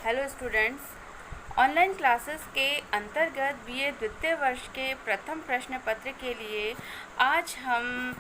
Hello students. Online classes के अंतर्गत BA द्वितीय वर्ष के प्रथम प्रश्न पत्र के लिए आज हम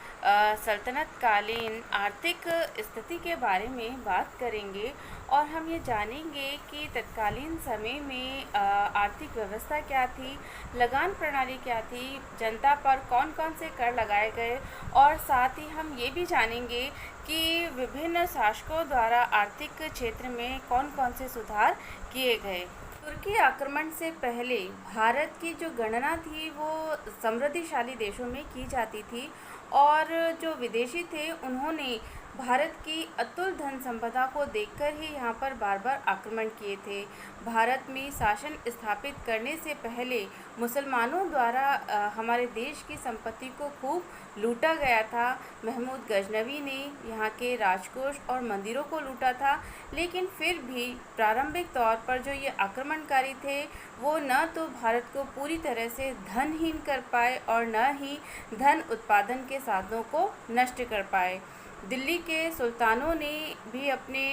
सल्तनत कालीन आर्थिक स्थिति के बारे में बात करेंगे और हम ये जानेंगे कि तत्कालीन समय में आर्थिक व्यवस्था क्या थी, लगान प्रणाली क्या थी, जनता पर कौन कौन से कर लगाए गए और साथ ही हम ये भी जानेंगे कि विभिन्न शासकों द्वारा आर्थिक क्षेत्र में कौन कौन से सुधार किए गए। तुर्की आक्रमण से पहले भारत की जो गणना थी वो समृद्धिशाली देशों में की जाती थी और जो विदेशी थे उन्होंने भारत की अतुल धन संपदा को देखकर ही यहाँ पर बार बार आक्रमण किए थे। भारत में शासन स्थापित करने से पहले मुसलमानों द्वारा हमारे देश की संपत्ति को खूब लूटा गया था। महमूद गजनवी ने यहाँ के राजकोष और मंदिरों को लूटा था, लेकिन फिर भी प्रारंभिक तौर पर जो ये आक्रमणकारी थे वो न तो भारत को पूरी तरह से धनहीन कर पाए और न ही धन उत्पादन के साधनों को नष्ट कर पाए। दिल्ली के सुल्तानों ने भी अपने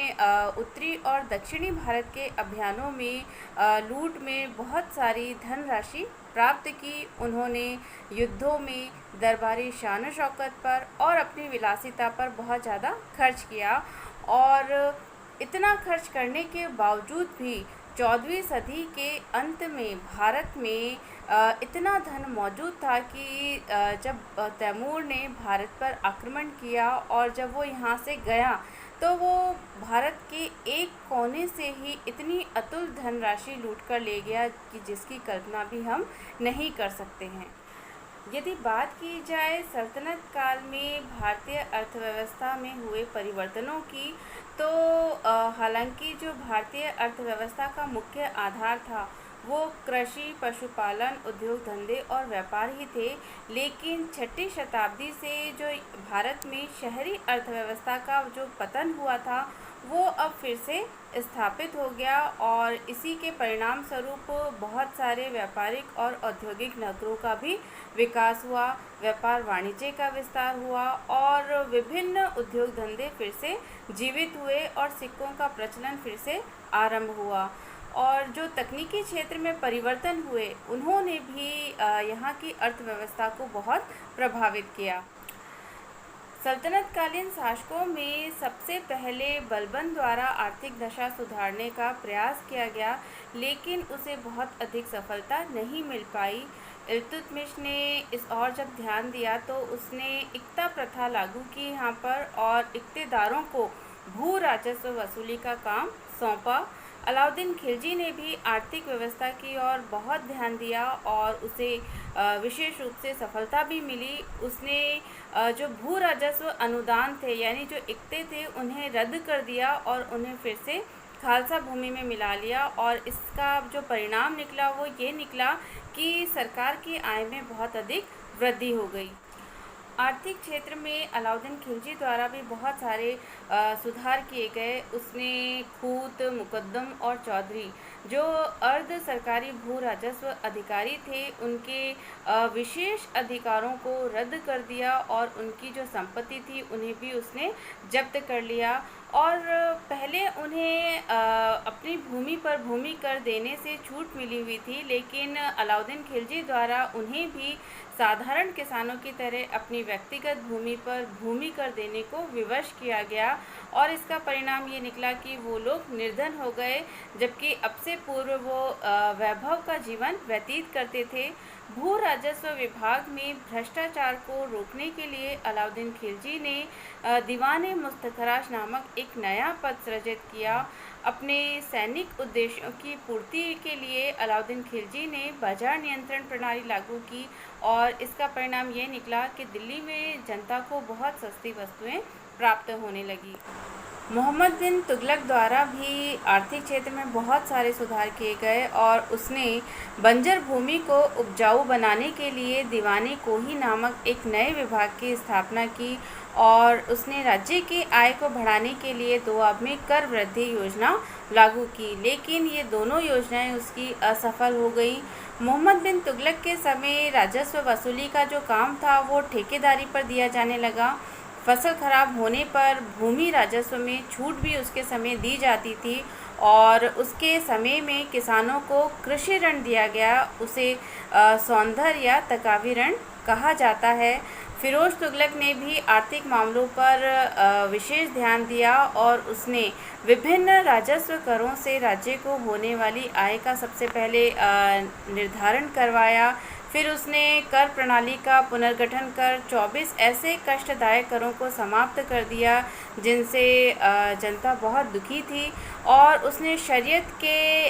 उत्तरी और दक्षिणी भारत के अभियानों में लूट में बहुत सारी धनराशि प्राप्त की। उन्होंने युद्धों में दरबारी शान शौकत पर और अपनी विलासिता पर बहुत ज़्यादा खर्च किया और इतना खर्च करने के बावजूद भी 14वीं सदी के अंत में भारत में इतना धन मौजूद था कि जब तैमूर ने भारत पर आक्रमण किया और जब वो यहाँ से गया तो वो भारत के एक कोने से ही इतनी अतुल धनराशि लूट कर ले गया कि जिसकी कल्पना भी हम नहीं कर सकते हैं। यदि बात की जाए सल्तनत काल में भारतीय अर्थव्यवस्था में हुए परिवर्तनों की, तो हालांकि जो भारतीय अर्थव्यवस्था का मुख्य आधार था वो कृषि, पशुपालन, उद्योग धंधे और व्यापार ही थे, लेकिन 6ठी शताब्दी से जो भारत में शहरी अर्थव्यवस्था का जो पतन हुआ था वो अब फिर से स्थापित हो गया और इसी के परिणाम स्वरूप बहुत सारे व्यापारिक और औद्योगिक नगरों का भी विकास हुआ, व्यापार वाणिज्य का विस्तार हुआ और विभिन्न उद्योग धंधे फिर से जीवित हुए और सिक्कों का प्रचलन फिर से आरंभ हुआ। और जो तकनीकी क्षेत्र में परिवर्तन हुए उन्होंने भी यहाँ की अर्थव्यवस्था को बहुत प्रभावित किया। सल्तनतकालीन शासकों में सबसे पहले बलबन द्वारा आर्थिक दशा सुधारने का प्रयास किया गया, लेकिन उसे बहुत अधिक सफलता नहीं मिल पाई। इल्तुतमिश ने इस और जब ध्यान दिया तो उसने इक्ता प्रथा लागू की यहाँ पर और इक्तेदारों को भू राजस्व वसूली का काम सौंपा। अलाउद्दीन खिलजी ने भी आर्थिक व्यवस्था की ओर बहुत ध्यान दिया और उसे विशेष रूप से सफलता भी मिली। उसने जो भू राजस्व अनुदान थे यानी जो इक्ते थे उन्हें रद्द कर दिया और उन्हें फिर से खालसा भूमि में मिला लिया और इसका जो परिणाम निकला वो ये निकला कि सरकार की आय में बहुत अधिक वृद्धि हो गई। आर्थिक क्षेत्र में अलाउद्दीन खिलजी द्वारा भी बहुत सारे सुधार किए गए। उसने खूत, मुकद्दम और चौधरी जो अर्ध सरकारी भू राजस्व अधिकारी थे उनके विशेष अधिकारों को रद्द कर दिया और उनकी जो संपत्ति थी उन्हें भी उसने जब्त कर लिया और पहले उन्हें अपनी भूमि पर भूमि कर देने से छूट मिली हुई थी, लेकिन अलाउद्दीन खिलजी द्वारा उन्हें भी साधारण किसानों की तरह अपनी व्यक्तिगत भूमि पर भूमि कर देने को विवश किया गया और इसका परिणाम ये निकला कि वो लोग निर्धन हो गए, जबकि अब से पूर्व वो वैभव का जीवन व्यतीत करते थे। भू राजस्व विभाग में भ्रष्टाचार को रोकने के लिए अलाउद्दीन खिलजी ने दीवाने मुस्तखराज नामक एक नया पद सृजित किया। अपने सैनिक उद्देश्यों की पूर्ति के लिए अलाउद्दीन खिलजी ने बाजार नियंत्रण प्रणाली लागू की और इसका परिणाम ये निकला कि दिल्ली में जनता को बहुत सस्ती वस्तुएं प्राप्त होने लगी। मोहम्मद बिन तुगलक द्वारा भी आर्थिक क्षेत्र में बहुत सारे सुधार किए गए और उसने बंजर भूमि को उपजाऊ बनाने के लिए दीवाने कोही नामक एक नए विभाग की स्थापना की और उसने राज्य की आय को बढ़ाने के लिए दोआब में कर वृद्धि योजना लागू की, लेकिन ये दोनों योजनाएं उसकी असफल हो गई। मोहम्मद बिन तुगलक के समय राजस्व वसूली का जो काम था वो ठेकेदारी पर दिया जाने लगा। फसल खराब होने पर भूमि राजस्व में छूट भी उसके समय दी जाती थी और उसके समय में किसानों को कृषि ऋण दिया गया, उसे सौंदर्य या तकावी ऋण कहा जाता है। फिरोज तुगलक ने भी आर्थिक मामलों पर विशेष ध्यान दिया और उसने विभिन्न राजस्व करों से राज्य को होने वाली आय का सबसे पहले निर्धारण करवाया। फिर उसने कर प्रणाली का पुनर्गठन कर 24 ऐसे कष्टदायक करों को समाप्त कर दिया जिनसे जनता बहुत दुखी थी और उसने शरीयत के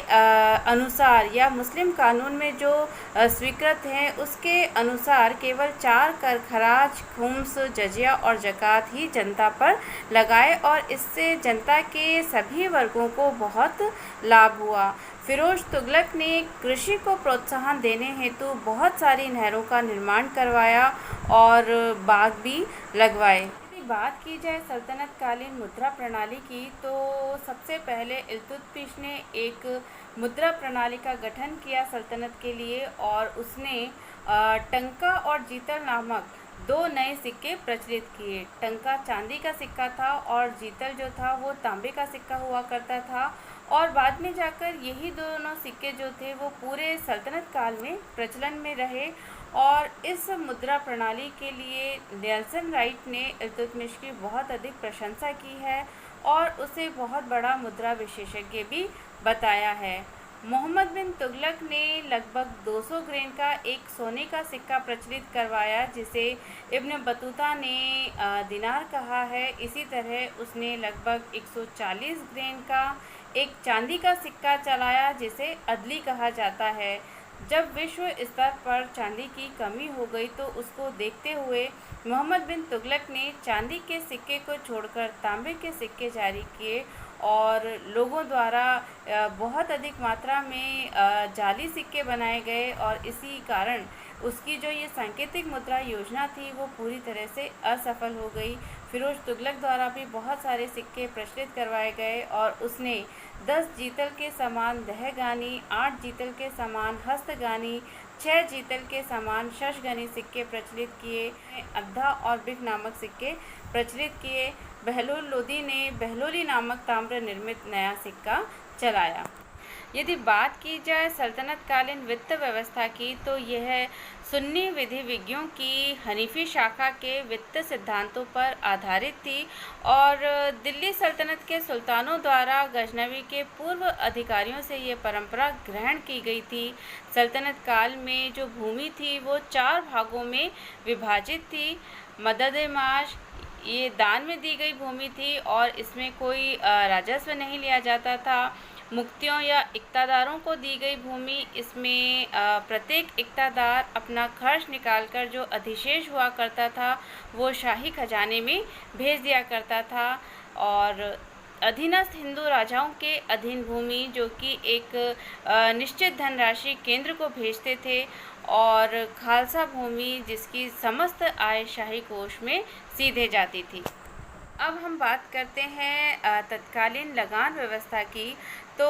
अनुसार या मुस्लिम कानून में जो स्वीकृत हैं उसके अनुसार केवल 4 कर खराज, खुम्स, जजिया और ज़कात ही जनता पर लगाए और इससे जनता के सभी वर्गों को बहुत लाभ हुआ। फिरोज तुगलक ने कृषि को प्रोत्साहन देने हेतु बहुत सारी नहरों का निर्माण करवाया और बाग भी लगवाए। यदि बात की जाए सल्तनत कालीन मुद्रा प्रणाली की तो सबसे पहले इल्तुतमिश ने एक मुद्रा प्रणाली का गठन किया सल्तनत के लिए और उसने टंका और जीतल नामक 2 नए सिक्के प्रचलित किए। टंका चांदी का सिक्का था और जीतल जो था वो तांबे का सिक्का हुआ करता था और बाद में जाकर यही दोनों सिक्के जो थे वो पूरे सल्तनत काल में प्रचलन में रहे और इस मुद्रा प्रणाली के लिए नेल्सन राइट ने इल्तुतमिश की बहुत अधिक प्रशंसा की है और उसे बहुत बड़ा मुद्रा विशेषज्ञ भी बताया है। मोहम्मद बिन तुगलक ने लगभग 200 ग्रेन का एक सोने का सिक्का प्रचलित करवाया जिसे इब्न बतूता ने दिनार कहा है। इसी तरह उसने लगभग 140 ग्रेन का एक चांदी का सिक्का चलाया जिसे अदली कहा जाता है। जब विश्व स्तर पर चांदी की कमी हो गई तो उसको देखते हुए मोहम्मद बिन तुगलक ने चांदी के सिक्के को छोड़कर तांबे के सिक्के जारी किए और लोगों द्वारा बहुत अधिक मात्रा में जाली सिक्के बनाए गए और इसी कारण उसकी जो ये सांकेतिक मुद्रा योजना थी वो पूरी तरह से असफल हो गई। फिरोज तुगलक द्वारा भी बहुत सारे सिक्के प्रचलित करवाए गए और उसने 10 जीतल के समान दहगानी, 8 जीतल के समान हस्तगानी, 6 जीतल के समान शशगनी सिक्के प्रचलित किए। अद्धा और बिग नामक सिक्के प्रचलित किए। बहलोल लोदी ने बहलोली नामक ताम्र निर्मित नया सिक्का चलाया। यदि बात की जाए सल्तनत कालीन वित्त व्यवस्था की तो यह सुन्नी विधिविज्ञों की हनीफी शाखा के वित्त सिद्धांतों पर आधारित थी और दिल्ली सल्तनत के सुल्तानों द्वारा गजनवी के पूर्व अधिकारियों से ये परंपरा ग्रहण की गई थी। सल्तनत काल में जो भूमि थी वो 4 भागों में विभाजित थी। मदद-ए-माश ये दान में दी गई भूमि थी और इसमें कोई राजस्व नहीं लिया जाता था। मुक्तियों या इक्तादारों को दी गई भूमि, इसमें प्रत्येक इक्तादार अपना खर्च निकालकर जो अधिशेष हुआ करता था वो शाही खजाने में भेज दिया करता था और अधीनस्थ हिंदू राजाओं के अधीन भूमि जो कि एक निश्चित धनराशि केंद्र को भेजते थे और खालसा भूमि जिसकी समस्त आय शाही कोष में सीधे जाती थी। अब हम बात करते हैं तत्कालीन लगान व्यवस्था की। तो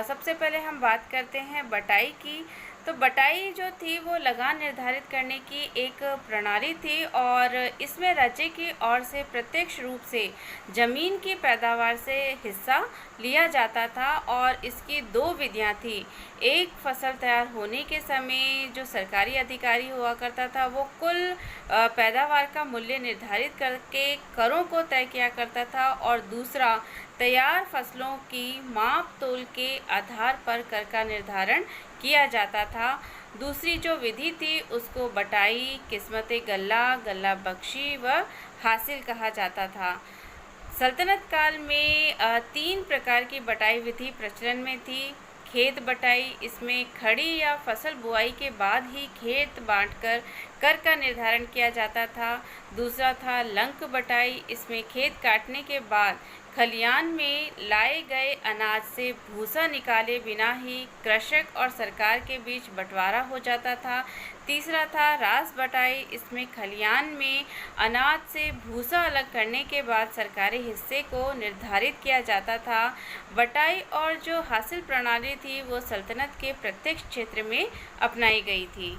सबसे पहले हम बात करते हैं बटाई की। तो बटाई जो थी वो लगान निर्धारित करने की एक प्रणाली थी और इसमें राज्य की ओर से प्रत्यक्ष रूप से ज़मीन की पैदावार से हिस्सा लिया जाता था और इसकी 2 विधियां थी। एक फसल तैयार होने के समय जो सरकारी अधिकारी हुआ करता था वो कुल पैदावार का मूल्य निर्धारित करके करों को तय किया करता था और दूसरा तैयार फसलों की माप तोल के आधार पर कर का निर्धारण किया जाता था। दूसरी जो विधि थी उसको बटाई, किस्मत गल्ला, गल्ला बख्शी व हासिल कहा जाता था। सल्तनत काल में 3 प्रकार की बटाई विधि प्रचलन में थी। खेत बटाई, इसमें खड़ी या फसल बुआई के बाद ही खेत बांटकर कर का निर्धारण किया जाता था। दूसरा था लंक बटाई, इसमें खेत काटने के बाद खलियान में लाए गए अनाज से भूसा निकाले बिना ही कृषक और सरकार के बीच बंटवारा हो जाता था। तीसरा था रास बटाई, इसमें खलियान में अनाज से भूसा अलग करने के बाद सरकारी हिस्से को निर्धारित किया जाता था। बटाई और जो हासिल प्रणाली थी वो सल्तनत के प्रत्येक क्षेत्र में अपनाई गई थी।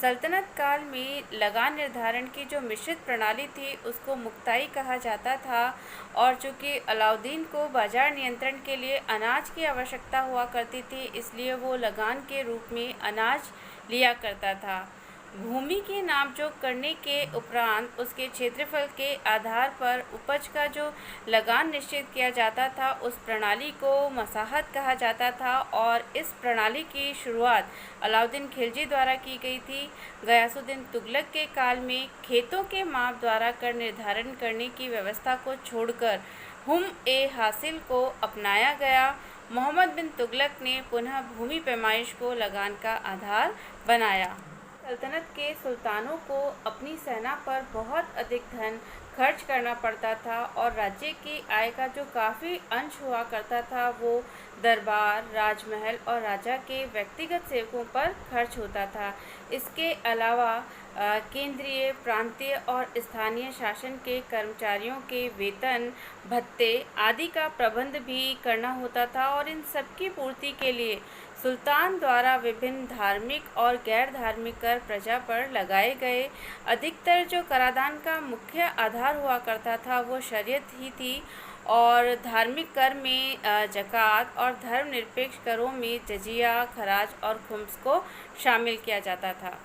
सल्तनत काल में लगान निर्धारण की जो मिश्रित प्रणाली थी उसको मुक्ताई कहा जाता था, और चूँकि अलाउद्दीन को बाजार नियंत्रण के लिए अनाज की आवश्यकता हुआ करती थी, इसलिए वो लगान के रूप में अनाज लिया करता था। भूमि की नापजोख करने के उपरांत उसके क्षेत्रफल के आधार पर उपज का जो लगान निश्चित किया जाता था, उस प्रणाली को मसाहत कहा जाता था, और इस प्रणाली की शुरुआत अलाउद्दीन खिलजी द्वारा की गई थी। गयासुद्दीन तुगलक के काल में खेतों के माप द्वारा कर निर्धारण करने की व्यवस्था को छोड़कर हुम-ए-हासिल को अपनाया गया। मोहम्मद बिन तुगलक ने पुनः भूमि पैमाइश को लगान का आधार बनाया। सल्तनत के सुल्तानों को अपनी सेना पर बहुत अधिक धन खर्च करना पड़ता था, और राज्य की आय का जो काफ़ी अंश हुआ करता था वो दरबार, राजमहल और राजा के व्यक्तिगत सेवकों पर खर्च होता था। इसके अलावा केंद्रीय, प्रांतीय और स्थानीय शासन के कर्मचारियों के वेतन, भत्ते आदि का प्रबंध भी करना होता था, और इन सबकी पूर्ति के लिए सुल्तान द्वारा विभिन्न धार्मिक और गैर धार्मिक कर प्रजा पर लगाए गए। अधिकतर जो कराधान का मुख्य आधार हुआ करता था वो शरीयत ही थी, और धार्मिक कर में ज़कात और धर्मनिरपेक्ष करों में जजिया, खराज और खुम्स को शामिल किया जाता था।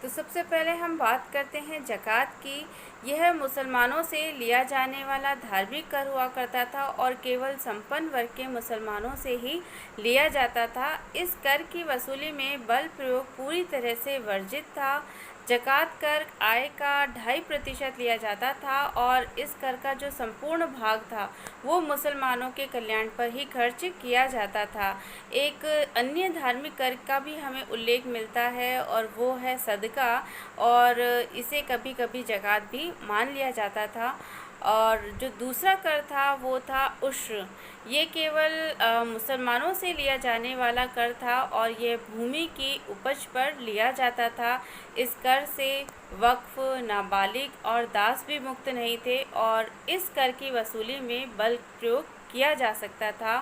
तो सबसे पहले हम बात करते हैं ज़कात की। यह मुसलमानों से लिया जाने वाला धार्मिक कर हुआ करता था, और केवल संपन्न वर्ग के मुसलमानों से ही लिया जाता था। इस कर की वसूली में बल प्रयोग पूरी तरह से वर्जित था। ज़कात कर आय का 2.5% लिया जाता था, और इस कर का जो संपूर्ण भाग था वो मुसलमानों के कल्याण पर ही खर्च किया जाता था। एक अन्य धार्मिक कर का भी हमें उल्लेख मिलता है, और वो है सदका, और इसे कभी कभी ज़कात भी मान लिया जाता था। और जो दूसरा कर था वो था उश्र। ये केवल मुसलमानों से लिया जाने वाला कर था, और ये भूमि की उपज पर लिया जाता था। इस कर से वक्फ, नाबालिग और दास भी मुक्त नहीं थे, और इस कर की वसूली में बल प्रयोग किया जा सकता था।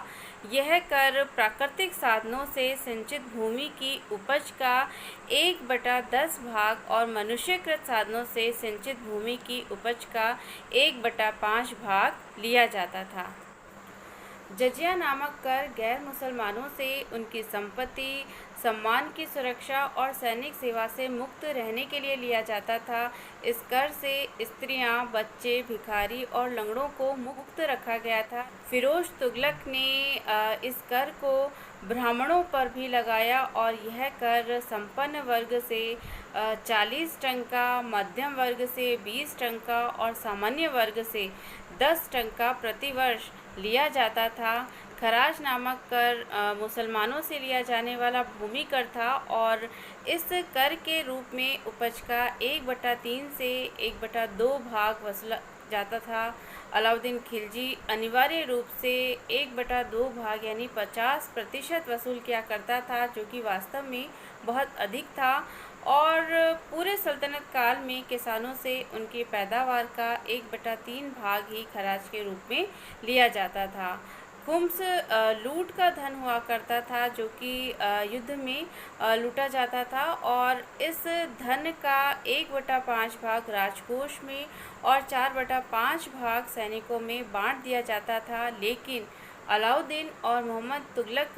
यह कर प्राकृतिक साधनों से सिंचित भूमि की उपज का 1/10 भाग और मनुष्यकृत साधनों से सिंचित भूमि की उपज का 1/5 भाग लिया जाता था। जजिया नामक कर गैर मुसलमानों से उनकी संपत्ति, सम्मान की सुरक्षा और सैनिक सेवा से मुक्त रहने के लिए लिया जाता था। इस कर से स्त्रियां, बच्चे, भिखारी और लंगड़ों को मुक्त रखा गया था। फिरोज तुगलक ने इस कर को ब्राह्मणों पर भी लगाया, और यह कर संपन्न वर्ग से 40 टंका, मध्यम वर्ग से 20 टंका और सामान्य वर्ग से 10 टंका प्रतिवर्ष लिया जाता था। खराज नामक कर मुसलमानों से लिया जाने वाला भूमि कर था, और इस कर के रूप में उपज का 1/3 से 1/2 भाग वसूला जाता था। अलाउद्दीन खिलजी अनिवार्य रूप से 1/2 भाग यानी 50% वसूल किया करता था, जो कि वास्तव में बहुत अधिक था, और पूरे सल्तनत काल में किसानों से उनकी पैदावार का 1/3 भाग ही खराज के रूप में लिया जाता था। खुम्स लूट का धन हुआ करता था, जो कि युद्ध में लूटा जाता था, और इस धन का 1/5 भाग राजकोष में और 4/5 भाग सैनिकों में बांट दिया जाता था। लेकिन अलाउद्दीन और मोहम्मद तुगलक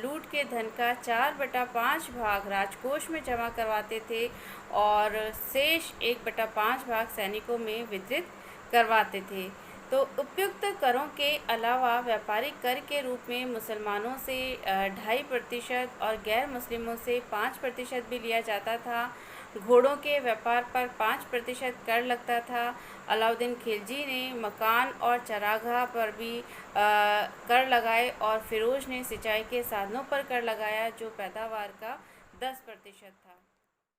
लूट के धन का 4/5 भाग राजकोष में जमा करवाते थे, और शेष 1/5 भाग सैनिकों में वितरित करवाते थे। तो उपयुक्त करों के अलावा व्यापारिक कर के रूप में मुसलमानों से 2.5% और गैर मुस्लिमों से 5% भी लिया जाता था। घोड़ों के व्यापार पर 5% कर लगता था। अलाउद्दीन खिलजी ने मकान और चरागाह पर भी कर लगाए, और फिरोज ने सिंचाई के साधनों पर कर लगाया, जो पैदावार का 10% था।